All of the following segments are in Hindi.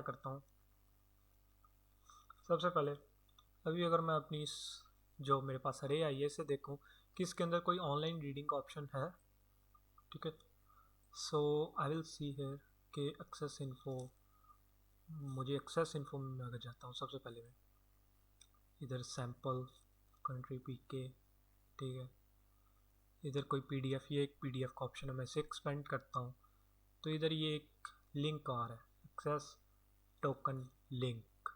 करता हूँ, सबसे पहले अभी अगर मैं अपनी इस जो मेरे पास अरे आई है इसे देखूँ कि इसके अंदर कोई ऑनलाइन रीडिंग का ऑप्शन है। ठीक है, सो आई विल सी हेयर कि एक्सेस इन्फो, मुझे एक्सेस इन्फो में अगर जाता हूँ सबसे पहले मैं इधर सैम्पल कंट्री पीके, ठीक है, इधर कोई पीडीएफ, ये एक पीडीएफ का ऑप्शन है, मैं इसे एक्सपेंड करता हूँ तो इधर ये एक लिंक आ रहा है, एक्सेस टोकन लिंक।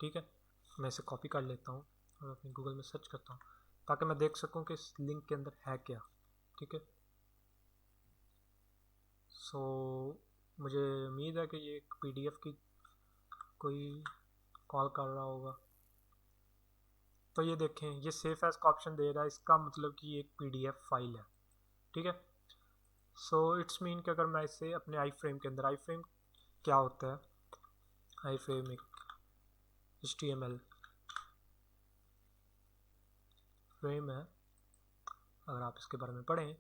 ठीक है, मैं इसे कॉपी कर लेता हूँ और अपनी गूगल में सर्च करता हूँ ताकि मैं देख सकूँ कि इस लिंक के अंदर है क्या। ठीक है, सो मुझे उम्मीद है कि ये एक पीडीएफ की कोई कॉल कर रहा होगा। तो ये देखें, ये सेफ एज का ऑप्शन दे रहा है, इसका मतलब कि ये एक पीडीएफ फाइल है। ठीक है, सो इट्स मीन कि अगर मैं इसे अपने आई फ्रेम के अंदर, आई फ्रेम क्या होता है, आई फ्रेम एक HTML फ्रेम है, अगर आप इसके बारे में पढ़ें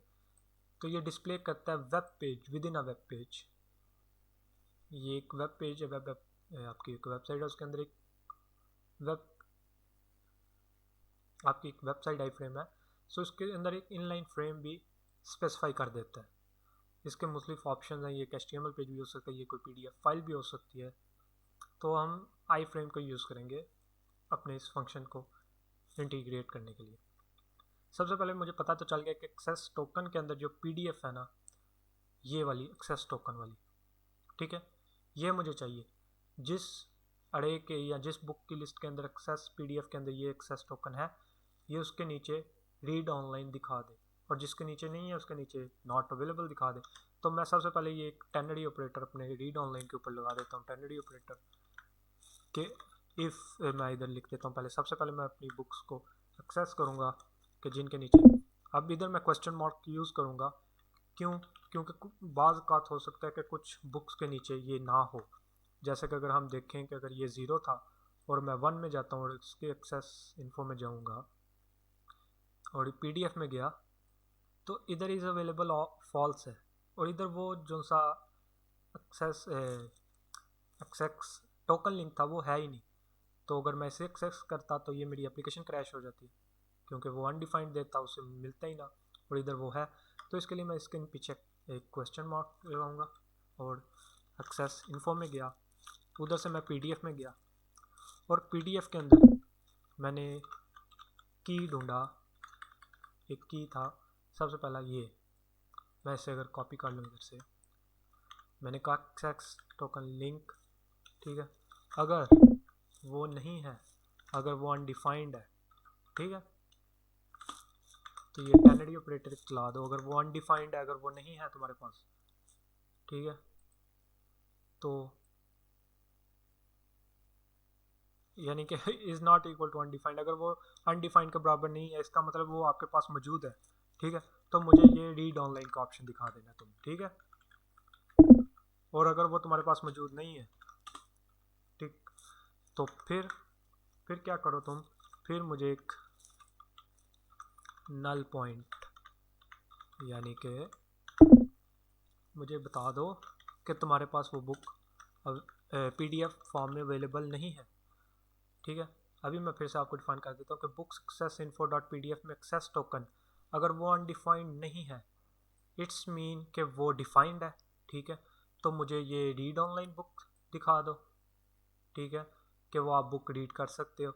तो ये डिस्प्ले करता है web page with in a web page. ये एक वेब पेज है, आपकी एक वेबसाइट है, उसके अंदर एक वेब, आपकी एक वेबसाइट आई फ्रेम है, सो इसके अंदर एक इनलाइन फ्रेम भी स्पेसिफाई कर देता है। इसके मुख्तलिफ ऑप्शन हैं, ये एक HTML पेज भी हो सकता है, ये कोई PDF फाइल भी हो सकती है। तो हम आई फ्रेम को यूज़ करेंगे अपने इस फंक्शन को इंटीग्रेट करने के लिए। सबसे पहले मुझे पता तो चल गया कि एक्सेस टोकन के अंदर जो PDF है ना, ये वाली एक्सेस टोकन वाली, ठीक है, ये मुझे चाहिए। जिस अरे के या जिस बुक की लिस्ट के अंदर एक्सेस PDF के अंदर ये एक्सेस टोकन है, ये उसके नीचे रीड ऑनलाइन दिखा दे, और जिसके नीचे नहीं है उसके नीचे नॉट अवेलेबल दिखा दे। तो मैं सबसे पहले ये एक टेनरी ऑपरेटर अपने रीड ऑनलाइन के ऊपर लगा देता हूँ, टेनरी ऑपरेटर के इफ़ मैं इधर लिख देता हूँ पहले, सबसे पहले मैं अपनी बुक्स को एक्सेस करूँगा कि जिनके नीचे, अब इधर मैं क्वेश्चन मार्क यूज़ करूँगा, क्यों, क्योंकि बाज़ बात हो सकता है कि कुछ बुक्स के नीचे ये ना हो। जैसे कि अगर हम देखें कि अगर ये 0 था और मैं 1 में जाता हूँ और इसके एक्सेस इन्फो में जाऊँगा और PDF में गया तो इधर इज़ अवेलेबल फॉल्स है, और इधर वो जो सा एक्सेस एक्सेस टोकन लिंक था वो है ही नहीं। तो अगर मैं इसे एक्सेस करता तो ये मेरी एप्लीकेशन क्रैश हो जाती, क्योंकि वो अनडिफाइंड देता, उसे मिलता ही ना, और इधर वो है। तो इसके लिए मैं इसके पीछे एक क्वेश्चन मार्क लगाऊंगा और एक्सेस इन्फो में गया, उधर से मैं PDF में गया और PDF के अंदर मैंने की ढूंढा, एक की था सबसे पहला ये, मैं इसे अगर कॉपी कर लूँ इधर से, मैंने कहा एक्सेस टोकन लिंक, ठीक है, अगर वो नहीं है, अगर वो अनडिफाइंड है, ठीक है, तो ये टेनरी ऑपरेटर चला दो, अगर वो अनडिफाइंड है, अगर वो नहीं है तुम्हारे पास, ठीक है, तो यानी कि is not equal to undefined, अगर वो अनडिफाइंड के बराबर नहीं है इसका मतलब वो आपके पास मौजूद है। ठीक है, तो मुझे ये रीड ऑनलाइन का ऑप्शन दिखा देना तुम, ठीक है, और अगर वो तुम्हारे पास मौजूद नहीं है, ठीक, तो फिर क्या करो तुम, फिर मुझे एक नल पॉइंट, यानी कि मुझे बता दो कि तुम्हारे पास वो बुक PDF फॉर्म में अवेलेबल नहीं है। ठीक है, अभी मैं फिर से आपको डिफाइन कर देता हूँ कि books access info dot PDF में एक्सेस टोकन अगर वो अनडिफाइंड नहीं है, इट्स मीन कि वो डिफाइंड है। ठीक है, तो मुझे ये रीड ऑनलाइन बुक दिखा दो, ठीक है, कि वो आप बुक रीड कर सकते हो,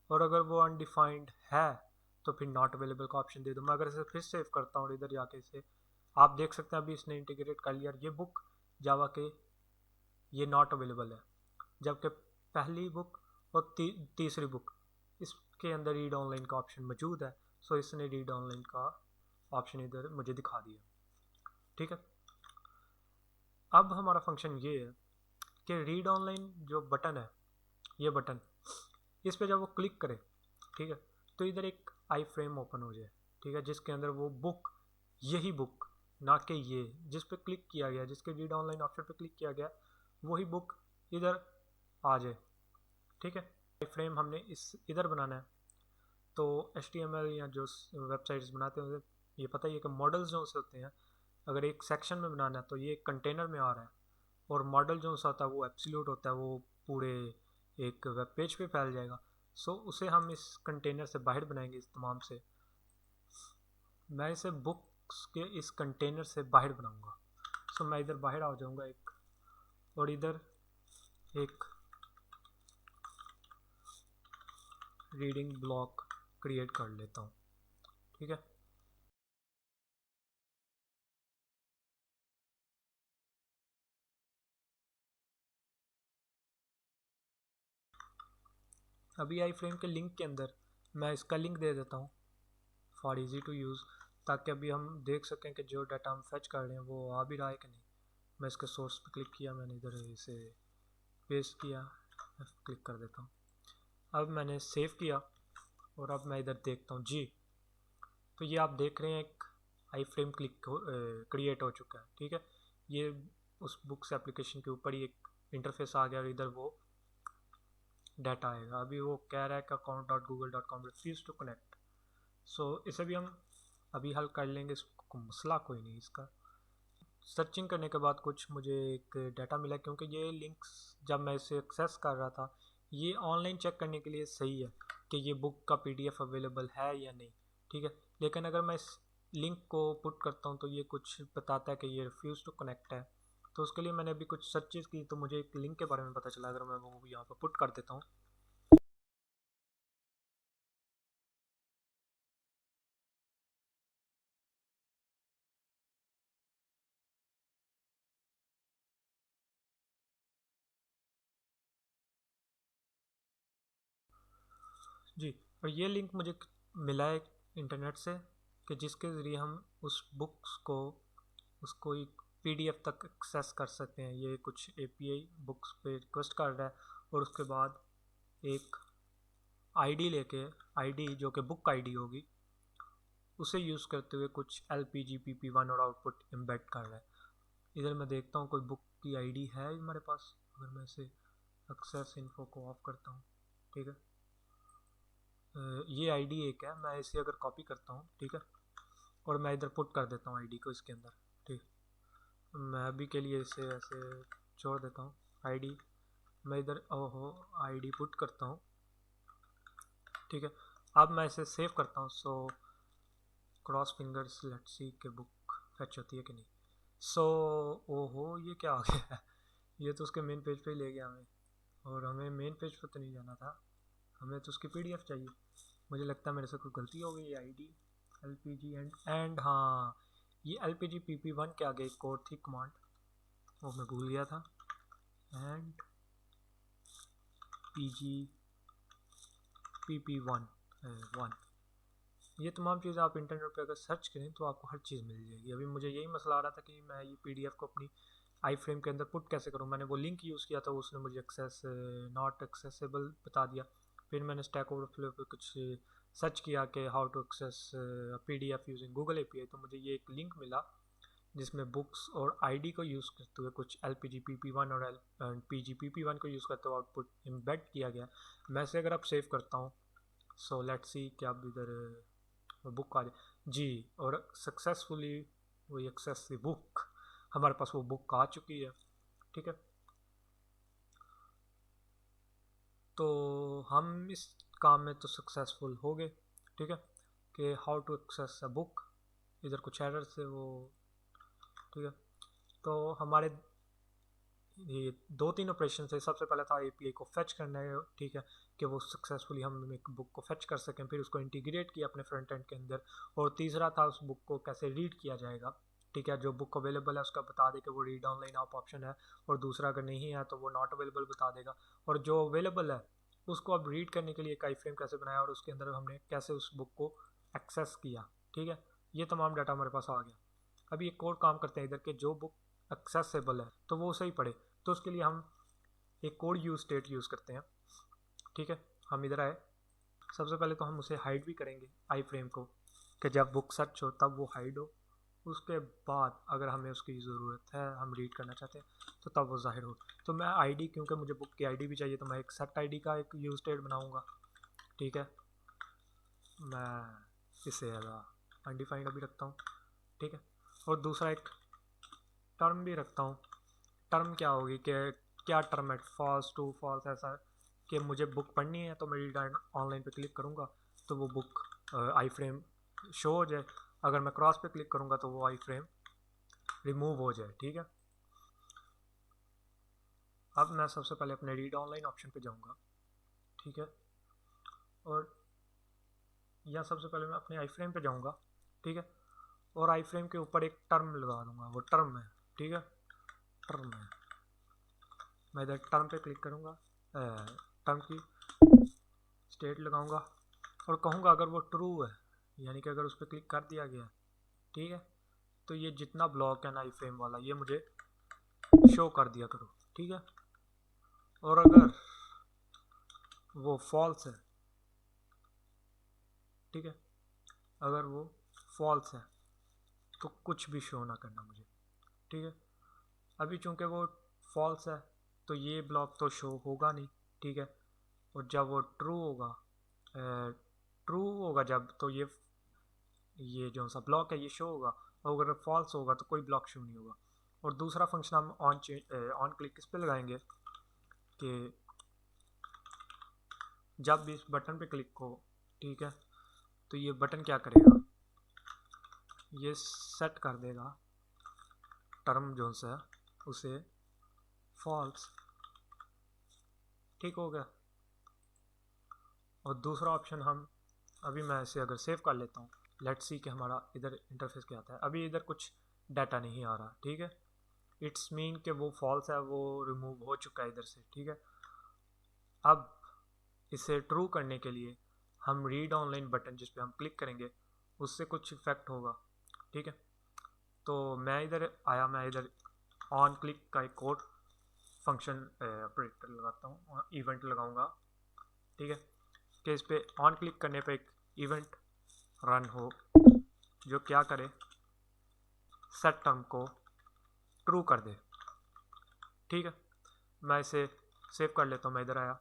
और अगर वो अनडिफाइंड है तो फिर नॉट अवेलेबल का ऑप्शन दे दो। मैं अगर इसे फिर सेव करता हूँ और इधर जाके इसे आप देख सकते हैं, अभी इसने इंटीग्रेट कर लिया, ये बुक जावा के ये नॉट अवेलेबल है, जबकि पहली बुक और तीसरी बुक इसके अंदर रीड ऑनलाइन का ऑप्शन मौजूद है। सो इसने रीड ऑनलाइन का ऑप्शन इधर मुझे दिखा दिया। ठीक है, अब हमारा फंक्शन ये है कि रीड ऑनलाइन जो बटन है, ये बटन, इस पर जब वो क्लिक करे, ठीक है, तो इधर एक आई फ्रेम ओपन हो जाए, ठीक है, जिसके अंदर वो बुक, यही बुक, ना कि ये जिस पे क्लिक किया गया, जिसके रीड ऑनलाइन ऑप्शन पे क्लिक किया गया, वही बुक इधर आ जाए। ठीक है, आई फ्रेम हमने इस इधर बनाना है। तो HTML या जो वेबसाइट्स बनाते हैं ये पता ही है कि मॉडल्स जो से होते हैं, अगर एक सेक्शन में बनाना है तो ये एक कंटेनर में आ रहा है, और मॉडल जो सा होता है वो एब्सोल्यूट होता है, वो पूरे एक वेब पेज पे फैल जाएगा। सो उसे हम इस कंटेनर से बाहर बनाएंगे इस तमाम से। मैं इसे बुक्स के इस कंटेनर से बाहर बनाऊंगा। सो मैं इधर बाहर आ जाऊंगा एक, और इधर एक रीडिंग ब्लॉक क्रिएट कर लेता हूँ, ठीक है। अभी आई फ्रेम के लिंक के अंदर मैं इसका लिंक दे देता हूँ फॉर इजी टू यूज़, ताकि अभी हम देख सकें कि जो डाटा हम फेच कर रहे हैं वो आ भी रहा है कि नहीं। मैं इसके सोर्स पे क्लिक किया, मैंने इधर इसे पेस्ट किया, क्लिक कर देता हूँ। अब मैंने सेव किया और अब मैं इधर देखता हूँ जी, तो ये आप देख रहे हैं एक आई फ्रेम क्रिएट हो चुका है, ठीक है। ये उस बुक्स एप्लीकेशन के ऊपर ही एक इंटरफेस आ गया और इधर वो डाटा आएगा। अभी वो कह रहा है कि account.google.com रिफ्यूज टू कनेक्ट। सो इसे भी हम अभी हल कर लेंगे, इसको मसला कोई नहीं इसका। सर्चिंग करने के बाद कुछ मुझे एक डाटा मिला, क्योंकि ये लिंक्स जब मैं इसे एक्सेस कर रहा था, ये ऑनलाइन चेक करने के लिए सही है कि ये बुक का पीडीएफ अवेलेबल है या नहीं, ठीक है। लेकिन अगर मैं इस लिंक को पुट करता हूँ तो ये कुछ बताता है कि ये रिफ्यूज़ टू कनेक्ट है। तो उसके लिए मैंने अभी कुछ सर्चेस की तो मुझे एक लिंक के बारे में पता चला। अगर मैं वो यहाँ पर पुट कर देता हूँ, जी, और ये लिंक मुझे मिला है इंटरनेट से कि जिसके ज़रिए हम उस बुक्स को उसको एक पीडीएफ तक एक्सेस कर सकते हैं। ये कुछ एपीआई बुक्स पे रिक्वेस्ट कर रहा है और उसके बाद एक आईडी लेके, आईडी जो कि बुक आईडी होगी, उसे यूज़ करते हुए कुछ एलपीजी पीपी1 और आउटपुट एम्बेड कर रहा है। इधर मैं देखता हूँ कोई बुक की आईडी है हमारे पास। अगर मैं इसे एक्सेस इन्फो को ऑफ करता हूँ, ठीक है, ये आईडी एक है, मैं इसे अगर कॉपी करता हूँ, ठीक है, और मैं इधर पुट कर देता हूँ आईडी को इसके अंदर, ठीक। मैं अभी के लिए इसे ऐसे छोड़ देता हूँ आईडी। मैं इधर ओहो आईडी पुट करता हूँ, ठीक है। अब मैं इसे सेव करता हूँ। So cross fingers let's see के बुक फैच होती है कि नहीं। सो ओहो ये क्या आ गया है, ये तो उसके मेन पेज पे ही ले गया हमें, और हमें मेन पेज पे तो नहीं जाना था, हमें तो उसकी पीडीएफ चाहिए। मुझे लगता है मेरे से कोई गलती हो गई। ID L P ji and हाँ, ये L P G P P one के आगे एक और थी कमांड, वो मैं भूल गया था। And P G P P one one, ये तमाम चीज़ें आप इंटरनेट पे अगर सर्च करें तो आपको हर चीज़ मिल जाएगी। अभी मुझे यही मसला आ रहा था कि मैं ये पीडीएफ को अपनी आई फ्रेम के अंदर पुट कैसे करूँ। मैंने वो लिंक यूज़ किया था, उसने मुझे एक्सेस नॉट एक्सेसिबल बता दिया। फिर मैंने स्टैक ओवरफ्लो पे कुछ सर्च किया कि how to access PDF using Google API, तो मुझे ये एक लिंक मिला जिसमें बुक्स और आईडी को यूज़ करते हुए कुछ L P G P P one और L P G P P one को यूज़ करते हुए आउटपुट इम्बेड किया गया। मैं इसे अगर अब सेव करता हूँ, सो लेट्स सी कि अब इधर बुक आ जाए जी, और सक्सेसफुली वो एक्सेस दी बुक, हमारे पास वो बुक आ चुकी है, ठीक है। तो हम इस काम में तो सक्सेसफुल हो गए, ठीक है, कि how to access a book. इधर कुछ एरर से वो, ठीक है। तो हमारे ये दो तीन ऑपरेशन है। सबसे पहले था एपीआई को फेच करना है, ठीक है, कि वो सक्सेसफुली हम एक बुक को फेच कर सकें, फिर उसको इंटीग्रेट किया अपने फ्रंट एंड के अंदर, और तीसरा था उस बुक को कैसे रीड किया जाएगा, ठीक है। जो बुक अवेलेबल है उसका बता दे कि वो रीड ऑनलाइन आप ऑप्शन है, और दूसरा अगर नहीं है तो वो नॉट अवेलेबल बता देगा। और जो अवेलेबल है उसको अब रीड करने के लिए एक आई फ्रेम कैसे बनाया और उसके अंदर हमने कैसे उस बुक को एक्सेस किया, ठीक है। ये तमाम डाटा हमारे पास आ गया। अभी एक और काम करते हैं इधर के, जो बुक एक्सेसिबल है तो वो सही पड़े, तो उसके लिए हम एक कोड यूज स्टेट यूज़ करते हैं, ठीक है। हम इधर आए, सबसे पहले तो हम उसे हाइड भी करेंगे आई फ्रेम को, कि जब बुक सर्च हो तब वो हाइड हो। उसके बाद अगर हमें उसकी ज़रूरत है, हम रीड करना चाहते हैं, तो तब वो ज़ाहिर हो। तो मैं आईडी, क्योंकि मुझे बुक की आईडी भी चाहिए, तो मैं एक सेट आईडी का एक यूज स्टेट बनाऊंगा, ठीक है। मैं इसे अनडिफाइंड अभी रखता हूँ, ठीक है, और दूसरा एक टर्म भी रखता हूँ टर्म क्या होगी कि क्या टर्म है, फॉल्स टू फॉल्स, ऐसा कि मुझे बुक पढ़नी है तो मैं रीड ऑनलाइन पे क्लिक करूँगा तो वो बुक आई फ्रेम शो हो जाए, अगर मैं क्रॉस पे क्लिक करूँगा तो वो आई फ्रेम रिमूव हो जाए। ठीक है, अब मैं सबसे पहले अपने रीड ऑनलाइन ऑप्शन पे जाऊँगा। ठीक है, और या सबसे पहले मैं अपने आई फ्रेम पे जाऊँगा। ठीक है, और आई फ्रेम के ऊपर एक टर्म लगा दूंगा, वो टर्म है। ठीक है, टर्म है, मैं इधर टर्म पे क्लिक करूँगा, टर्म की स्टेट लगाऊंगा और कहूँगा अगर वो ट्रू है, यानी कि अगर उस पर क्लिक कर दिया गया, ठीक है, तो ये जितना ब्लॉक है ना आई फ्रेम वाला ये मुझे शो कर दिया करो। ठीक है, और अगर वो फॉल्स है, ठीक है, अगर वो फॉल्स है तो कुछ भी शो ना करना मुझे। ठीक है, अभी चूंकि वो फॉल्स है तो ये ब्लॉक तो शो होगा नहीं। ठीक है, और जब वो ट्रू होगा जब, तो ये जो सा ब्लॉक है ये शो होगा, और अगर फॉल्स होगा तो कोई ब्लॉक शो नहीं होगा। और दूसरा फंक्शन हम ऑन क्लिक किस पे लगाएंगे कि जब भी इस बटन पे क्लिक हो, ठीक है, तो ये बटन क्या करेगा, ये सेट कर देगा टर्म जो सा उसे फॉल्स। ठीक हो गया, और दूसरा ऑप्शन हम अभी मैं इसे अगर सेव कर लेता हूँ, लेट्स सी कि हमारा इधर इंटरफेस क्या आता है। अभी इधर कुछ डाटा नहीं आ रहा। ठीक है, इट्स मीन कि वो फॉल्स है, वो रिमूव हो चुका है इधर से। ठीक है, अब इसे ट्रू करने के लिए हम रीड ऑनलाइन बटन जिस पे हम क्लिक करेंगे उससे कुछ इफेक्ट होगा। ठीक है, तो मैं इधर आया, मैं इधर ऑन क्लिक का एक कोड फंक्शन ऑपरेटर लगाता हूँ, इवेंट लगाऊंगा। ठीक है, कि इस पे ऑन क्लिक करने पे एक इवेंट रन हो जो क्या करे, सेट टर्म को ट्रू कर दे। ठीक है, मैं इसे सेव कर लेता हूँ, मैं इधर आया।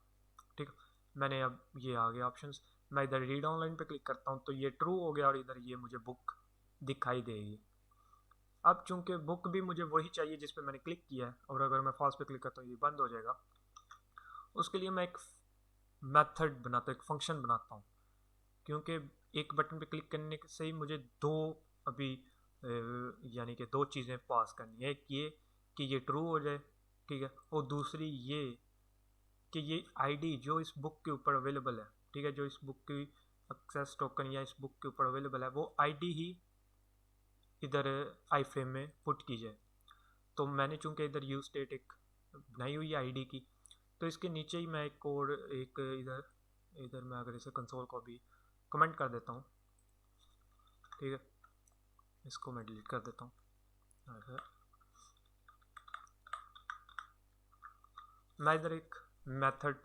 ठीक है, मैंने अब ये आ गया ऑप्शंस, मैं इधर रीड ऑनलाइन पे क्लिक करता हूँ तो ये ट्रू हो गया और इधर ये मुझे बुक दिखाई देगी। अब चूंकि बुक भी मुझे वही चाहिए जिस पे मैंने क्लिक किया है, और अगर मैं फॉल्स पे क्लिक करता हूँ ये बंद हो जाएगा। उसके लिए मैं एक मेथड बनाता हूँ, एक फंक्शन बनाता हूँ, क्योंकि एक बटन पे क्लिक करने से ही मुझे दो अभी यानी कि दो चीज़ें पास करनी है। एक ये कि ये ट्रू हो जाए, ठीक है, और दूसरी ये कि ये आईडी जो इस बुक के ऊपर अवेलेबल है, ठीक है, जो इस बुक की एक्सेस टोकन या इस बुक के ऊपर अवेलेबल है वो आईडी ही इधर आई फ्रेम में पुट की जाए। तो मैंने चूंकि इधर यूज स्टेट एक बनाई हुई है आईडी की, तो इसके नीचे ही मैं एक कोड एक इधर इधर मैं अगर इसे कंसोल को भी कमेंट कर देता हूँ, ठीक है, इसको मैं डिलीट कर देता हूँ। मैं इधर एक मेथड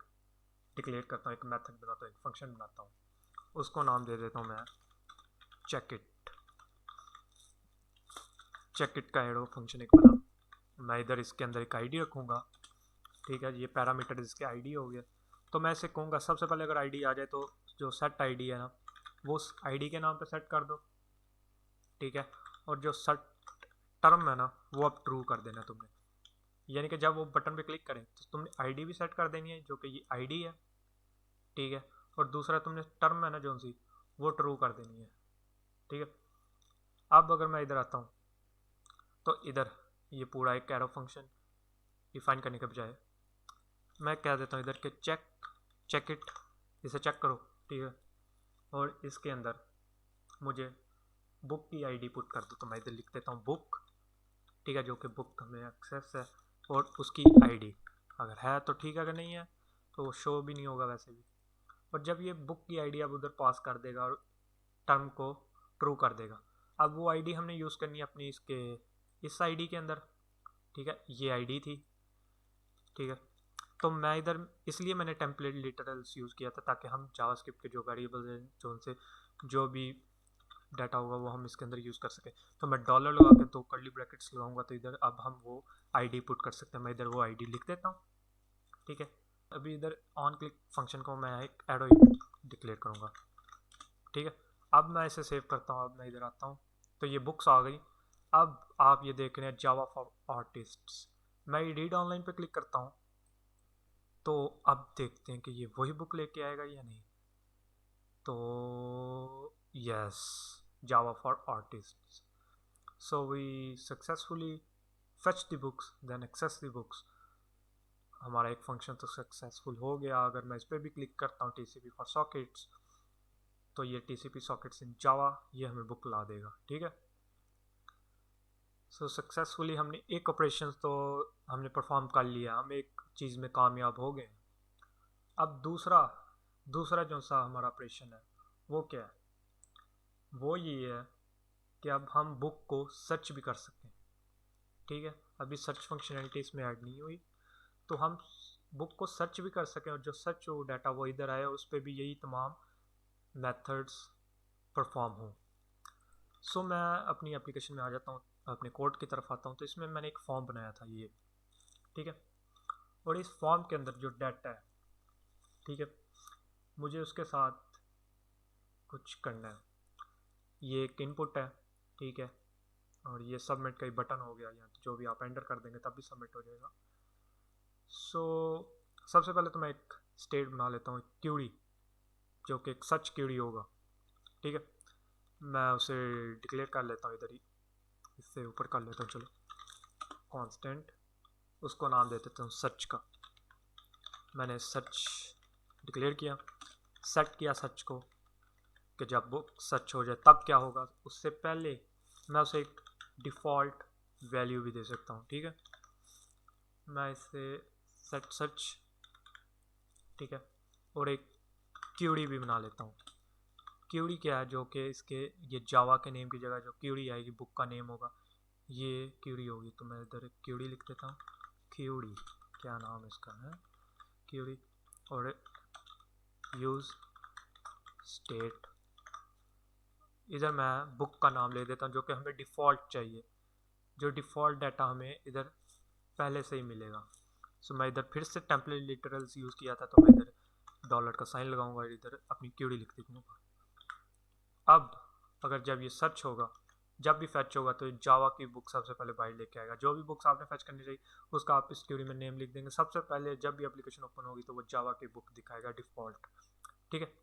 डिक्लेयर करता हूँ, एक मेथड बनाता हूँ, एक फंक्शन बनाता हूँ, उसको नाम दे देता हूँ मैं चेक इट का एडो फंक्शन एक बना। मैं इधर इसके अंदर एक आईडी रखूँगा। ठीक है, ये पैरामीटर इसके आईडी हो गया। तो मैं इसे कहूँगा सबसे पहले अगर आईडी आ जाए तो जो सेट आईडी है ना वो उस आईडी के नाम पे सेट कर दो। ठीक है, और जो सेट टर्म है ना वो अब ट्रू कर देना तुमने, यानी कि जब वो बटन पे क्लिक करें तो तुमने आईडी भी सेट कर देनी है जो कि ये आईडी है। ठीक है, और दूसरा तुमने टर्म है ना जो सी वो ट्रू कर देनी है। ठीक है, अब अगर मैं इधर आता हूँ तो इधर ये पूरा एक एरो फंक्शन डिफाइन करने के बजाय मैं कह देता हूँ इधर के चेक इट, इसे चेक करो। ठीक है, और इसके अंदर मुझे बुक की आईडी पुट कर दो, तो मैं इधर लिख देता हूँ बुक। ठीक है, जो कि बुक में एक्सेस है और उसकी आईडी अगर है तो ठीक है, अगर नहीं है तो शो भी नहीं होगा वैसे भी। और जब ये बुक की आईडी अब उधर पास कर देगा और टर्म को ट्रू कर देगा, अब वो आईडी हमने यूज़ करनी है अपनी इसके इस आईडी के अंदर। ठीक है, ये आईडी थी। ठीक है, तो मैं इधर इसलिए मैंने टेम्पलेट लिटरल्स यूज़ किया था ताकि हम जावास्क्रिप्ट के जो वेरिएबल्स हैं जो उनसे जो भी डाटा होगा वो हम इसके अंदर यूज़ कर सकें। तो मैं डॉलर लगा के दो कर्ली ब्रैकेट्स लगाऊंगा तो इधर अब हम वो आईडी पुट कर सकते हैं। मैं इधर वो आईडी लिख देता हूँ। ठीक है, अभी इधर ऑन क्लिक फंक्शन को मैं एक एडो डिक्लेयर करूँगा। ठीक है, अब मैं इसे सेव करता हूँ, अब मैं इधर आता हूँ तो ये बुक्स आ गई। अब आप ये देख रहे हैं जावा फॉर आर्टिस्ट्स, मैं रीड ऑनलाइन पे क्लिक करता हूँ, तो अब देखते हैं कि ये वही बुक लेके आएगा या नहीं। तो yes, Java for artist. So we successfully fetch the books then access the books। हमारा एक फंक्शन तो सक्सेसफुल हो गया। अगर मैं इस पर भी क्लिक करता हूँ TCP फॉर सॉकेट्स, तो ये TCP सॉकेट्स इन जावा ये हमें बुक ला देगा। ठीक है, सो सक्सेसफुली हमने एक ऑपरेशन तो हमने परफॉर्म कर लिया, हम एक चीज़ में कामयाब हो गए। अब दूसरा दूसरा जो सा हमारा ऑपरेशन है वो क्या है, वो ये है कि अब हम बुक को सर्च भी कर सकते हैं। ठीक है, अभी सर्च फंक्शनैलिटी इसमें ऐड नहीं हुई, तो हम बुक को सर्च भी कर सकें, और जो सर्च हो डाटा वो इधर आए, उस पर भी यही तमाम मेथड्स परफॉर्म हो। सो मैं अपनी एप्लीकेशन में आ जाता हूँ, अपने कोड की तरफ आता हूँ। तो इसमें मैंने एक फॉर्म बनाया था ये, ठीक है, और इस फॉर्म के अंदर जो डाटा है, ठीक है, मुझे उसके साथ कुछ करना है। ये एक इनपुट है, ठीक है, और ये सबमिट का ही बटन हो गया, या जो भी आप एंटर कर देंगे तब भी सबमिट हो जाएगा। सो सबसे पहले तो मैं एक स्टेट बना लेता हूँ क्यूरी, जो कि एक सच क्यूरी होगा। ठीक है, मैं उसे डिक्लेयर कर लेता हूँ इधर ही, इससे ऊपर कर लेता हूँ, चलो कांस्टेंट, उसको नाम दे देता हूँ सच का। मैंने सच डिक्लेयर किया, सेट किया सच को, कि जब बुक सच हो जाए तब क्या होगा। उससे पहले मैं उसे एक डिफ़ॉल्ट वैल्यू भी दे सकता हूँ। ठीक है, मैं इसे सेट सच, ठीक है, और एक क्यूरी भी बना लेता हूँ। क्यूरी क्या है, जो कि इसके ये जावा के नेम की जगह जो क्यूरी आएगी बुक का नेम होगा, ये क्यूरी होगी। तो मैं इधर एक क्यूरी लिख देता हूँ, क्यूरी क्या नाम इसका है, क्यूरी, और यूज़ स्टेट, इधर मैं बुक का नाम ले देता हूँ जो कि हमें डिफ़ॉल्ट चाहिए, जो डिफ़ॉल्ट डाटा हमें इधर पहले से ही मिलेगा। सो मैं इधर फिर से टेम्पलेट लिटरल्स यूज़ किया था, तो मैं इधर डॉलर का साइन लगाऊंगा, इधर अपनी क्यूरी लिख दूँगा। अब अगर जब ये सर्च होगा, जब भी फैच होगा, तो जावा की बुक सबसे पहले बाइट लेके आएगा। जो भी बुक्स आपने फैच करनी चाहिए उसका आप इस क्यूरी में नेम लिख देंगे। सबसे पहले जब भी एप्लीकेशन ओपन होगी तो वो जावा की बुक दिखाएगा डिफ़ॉल्ट। ठीक है,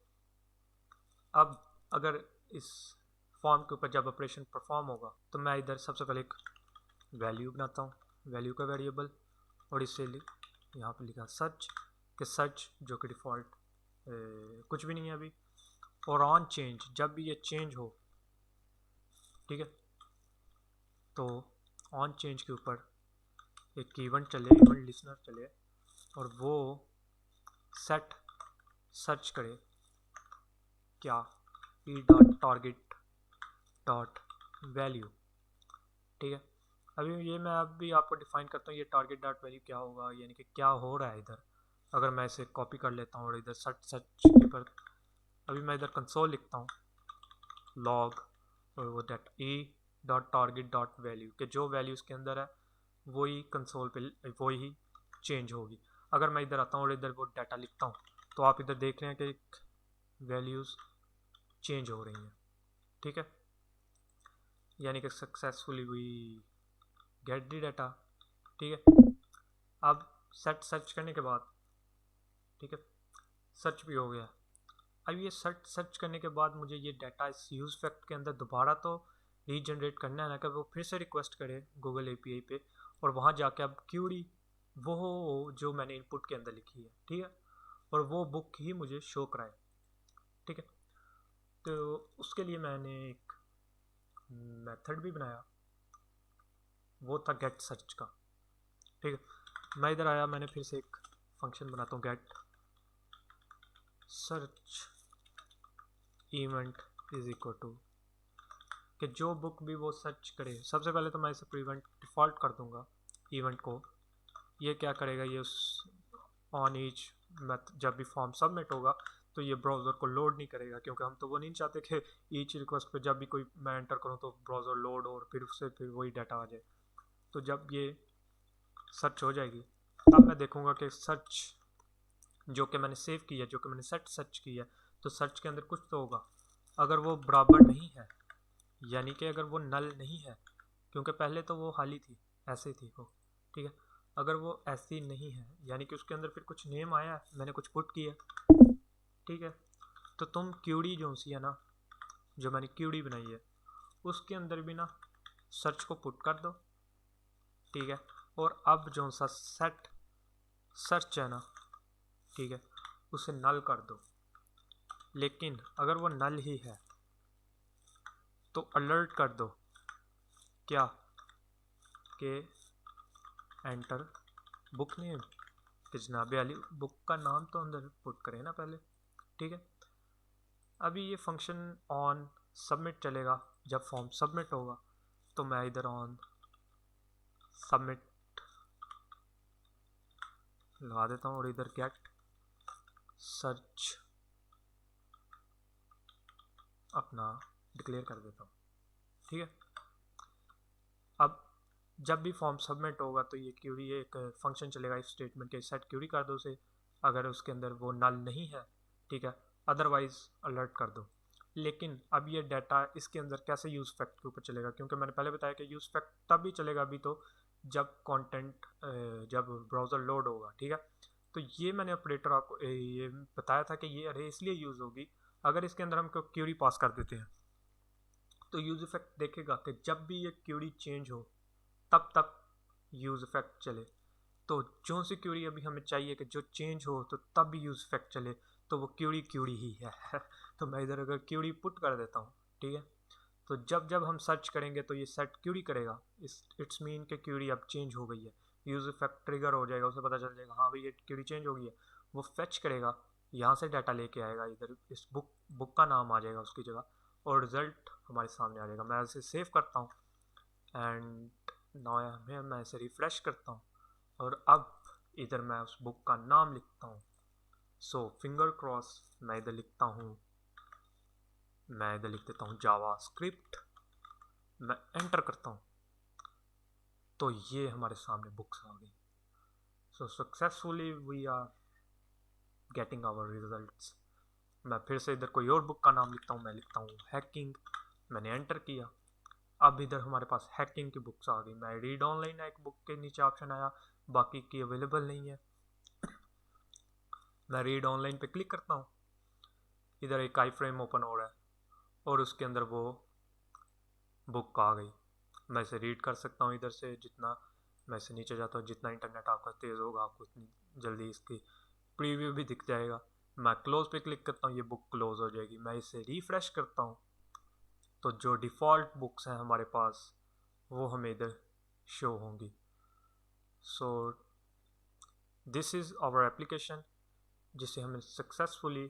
अब अगर इस फॉर्म के ऊपर जब ऑपरेशन परफॉर्म होगा, तो मैं इधर सबसे पहले एक वैल्यू बनाता हूँ, वैल्यू का वेरिएबल, और इससे यहाँ पर लिखा सच, कि सच जो कि डिफ़ॉल्ट कुछ भी नहीं है अभी, और ऑन चेंज, जब भी ये चेंज हो, ठीक है, तो ऑन चेंज के ऊपर एक इवेंट चले, इवेंट लिसनर चले, और वो सेट सर्च करे क्या, ई डॉट टारगेट डॉट वैल्यू। ठीक है, अभी ये मैं अभी आपको डिफाइन करता हूँ ये टारगेट डॉट वैल्यू क्या होगा, यानी कि क्या हो रहा है इधर। अगर मैं इसे कॉपी कर लेता हूँ और इधर सर्च सर्च के पर अभी मैं इधर कंसोल लिखता हूँ, लॉग, और वो date e dot target dot value, के जो वैल्यू इसके अंदर है वही कंसोल पे वही चेंज होगी। अगर मैं इधर आता हूँ और इधर वो डाटा लिखता हूँ, तो आप इधर देख रहे हैं कि वैल्यूज़ चेंज हो रही हैं। ठीक है, यानी कि successfully we get the data. ठीक है, अब सेट सर्च करने के बाद, ठीक है, सर्च भी हो गया। अब ये सर्च करने के बाद मुझे ये डाटा इस यूज़ फैक्ट के अंदर दोबारा तो रीजनरेट करना है ना, कि वो फिर से रिक्वेस्ट करे गूगल API पे, और वहाँ जाके अब क्यूरी वो जो मैंने इनपुट के अंदर लिखी है, ठीक है, और वो बुक ही मुझे शो कराए। ठीक है, तो उसके लिए मैंने एक मेथड भी बनाया, वो था गेट सर्च का। ठीक है, मैं इधर आया, मैंने फिर से एक फंक्शन बनाता हूँ get search event is equal to, कि जो बुक भी वो सर्च करे, सबसे पहले तो मैं इसे प्रिवेंट डिफ़ॉल्ट कर दूंगा इवेंट को। ये क्या करेगा, ये उस ऑन ईच जब भी फॉर्म सबमिट होगा तो ये ब्राउज़र को लोड नहीं करेगा, क्योंकि हम तो वो नहीं चाहते कि ईच रिक्वेस्ट पे जब भी कोई मैं एंटर करूँ तो ब्राउज़र लोड और फिर उससे फिर वही डाटा आ जाए। तो जब ये सर्च हो जाएगी तब मैं देखूँगा कि सर्च जो कि मैंने सेव किया, जो कि मैंने सेट सर्च किया, तो सर्च के अंदर कुछ तो होगा। अगर वो बराबर नहीं है, यानी कि अगर वो नल नहीं है, क्योंकि पहले तो वो खाली थी, ऐसे थी वो। ठीक है, अगर वो ऐसी नहीं है, यानी कि उसके अंदर फिर कुछ नेम आया, मैंने कुछ पुट किया, ठीक है, तो तुम क्यूडी जो सी है ना, जो मैंने क्यूडी बनाई है, उसके अंदर भी ना सर्च को पुट कर दो, ठीक है। और अब जो सा सेट सर्च है ना, ठीक है, उसे नल कर दो। लेकिन अगर वो नल ही है तो अलर्ट कर दो क्या, कि एंटर बुक नेम, कि जनाब अली बुक का नाम तो अंदर पुट करें ना पहले, ठीक है। अभी ये फंक्शन ऑन सबमिट चलेगा, जब फॉर्म सबमिट होगा तो मैं इधर ऑन सबमिट लगा देता हूँ और इधर गेट सर्च अपना डिक्लेयर कर देता हूँ, ठीक है। अब जब भी फॉर्म सबमिट होगा तो ये क्यूरी एक फंक्शन चलेगा इस स्टेटमेंट के, सेट क्यूरी कर दो उसे, अगर उसके अंदर वो नल नहीं है, ठीक है, अदरवाइज अलर्ट कर दो। लेकिन अब ये डाटा इसके अंदर कैसे यूज़ फैक्ट के ऊपर चलेगा, क्योंकि मैंने पहले बताया कि यूज़ फैक्ट तभी चलेगा अभी तो जब कंटेंट जब ब्राउज़र लोड होगा, ठीक है। तो ये मैंने ऑपरेटर आपको ये बताया था कि ये अरे इसलिए यूज़ होगी, अगर इसके अंदर हम क्यूरी पास कर देते हैं तो यूज़ इफेक्ट देखेगा कि जब भी ये क्यूरी चेंज हो तब तक यूज़ इफेक्ट चले। तो जो सी क्यूरी अभी हमें चाहिए कि जो चेंज हो तो तब भी यूज़ इफेक्ट चले, तो वो क्यूरी क्यूरी ही है तो मैं इधर अगर क्यूरी पुट कर देता हूँ, ठीक है, तो जब जब हम सर्च करेंगे तो ये सेट क्यूरी करेगा, इट्स मीन कि क्यूरी अब चेंज हो गई है, यूज़ इफेक्ट ट्रिगर हो जाएगा, उसे पता चल जाएगा हाँ भाई ये क्यूरी चेंज हो गई है। वो फेच करेगा, यहाँ से डाटा लेके आएगा, इधर इस बुक का नाम आ जाएगा उसकी जगह, और रिजल्ट हमारे सामने आ जाएगा। मैं इसे सेव करता हूँ एंड नाउ मैं इसे रिफ़्रेश करता हूँ और अब इधर मैं उस बुक का नाम लिखता हूँ। सो फिंगर क्रॉस मैं इधर लिखता हूँ, मैं इधर लिख देता हूँ जावा स्क्रिप्ट, मैं एंटर करता हूँ तो ये हमारे सामने बुक्स आ गई। So successfully we are getting our results. मैं फिर से इधर कोई और बुक का नाम लिखता हूँ, मैं लिखता हूँ हैकिंग, मैंने एंटर किया, अब इधर हमारे पास हैकिंग की बुक्स आ गई। मैं रीड ऑनलाइन एक बुक के नीचे ऑप्शन आया, बाकी की अवेलेबल नहीं है, मैं रीड ऑनलाइन पे क्लिक करता हूँ, इधर एक आई फ्रेम ओपन हो रहा है और उसके अंदर वो बुक आ गई। मैं इसे रीड कर सकता हूँ इधर से, जितना मैं इसे नीचे जाता हूँ जितना इंटरनेट आपका तेज़ होगा आपको उतनी जल्दी इसकी प्रीव्यू भी दिख जाएगा। मैं क्लोज पे क्लिक करता हूँ, ये बुक क्लोज हो जाएगी। मैं इसे रिफ्रेश करता हूँ तो जो डिफ़ॉल्ट बुक्स हैं हमारे पास वो हमें इधर शो होंगी। So this is our application जिसे हमने सक्सेसफुली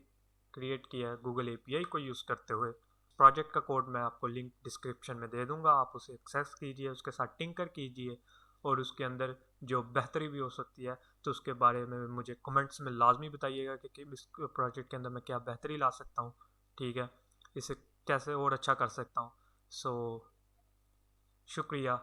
क्रिएट किया है गूगल एपीआई को यूज़ करते हुए। प्रोजेक्ट का कोड मैं आपको लिंक डिस्क्रिप्शन में दे दूंगा, आप उसे एक्सेस कीजिए, उसके साथ टिंकर कीजिए और उसके अंदर जो बेहतरी भी हो सकती है तो उसके बारे में मुझे कमेंट्स में लाजमी बताइएगा कि इस प्रोजेक्ट के अंदर मैं क्या बेहतरी ला सकता हूँ, ठीक है, इसे कैसे और अच्छा कर सकता हूँ। सो शुक्रिया।